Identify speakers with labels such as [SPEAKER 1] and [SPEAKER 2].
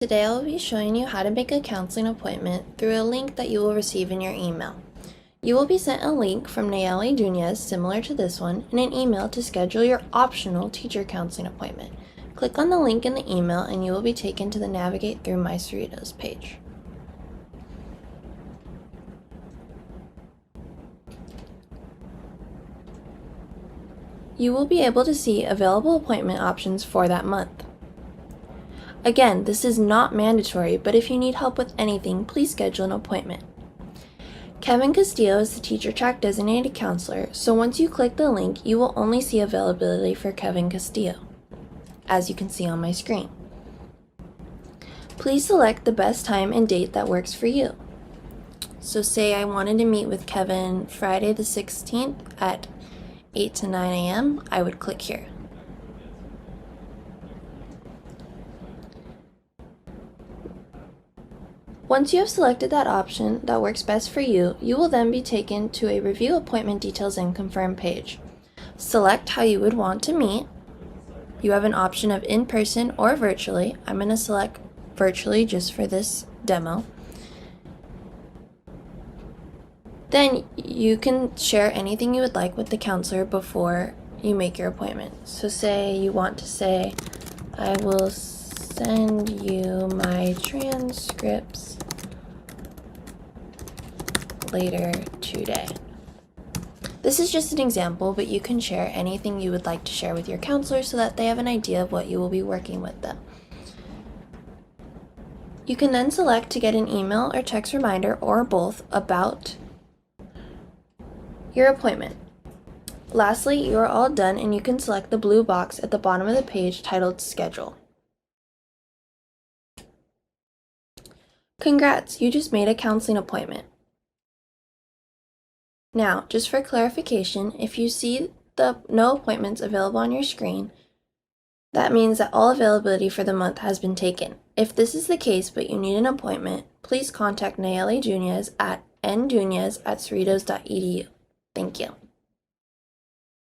[SPEAKER 1] Today I will be showing you how to make a counseling appointment through a link that you will receive in your email. You will be sent a link from Nayeli Dunez, similar to this one, in an email to schedule your optional teacher counseling appointment. Click on the link in the email and you will be taken to the Navigate Through My Cerritos page. You will be able to see available appointment options for that month. Again, this is not mandatory, but if you need help with anything, please schedule an appointment. Kevin Castillo is the Teacher TRAC designated counselor, so once you click the link, you will only see availability for Kevin Castillo, as you can see on my screen. Please select the best time and date that works for you. So say I wanted to meet with Kevin Friday the 16th at 8 to 9 a.m., I would click here. Once you have selected that option that works best for you, you will then be taken to a Review Appointment Details and Confirm page. Select how you would want to meet. You have an option of in-person or virtually. I'm going to select virtually just for this demo. Then you can share anything you would like with the counselor before you make your appointment. So say you want to say, I will send you my transcripts later today. This is just an example, but you can share anything you would like to share with your counselor so that they have an idea of what you will be working with them. You can then select to get an email or text reminder or both about your appointment. Lastly, you are all done and you can select the blue box at the bottom of the page titled Schedule. Congrats, you just made a counseling appointment. Now, just for clarification, if you see the no appointments available on your screen, that means that all availability for the month has been taken. If this is the case but you need an appointment, please contact Nayeli Dunez at ndunez@cerritos.edu. Thank you.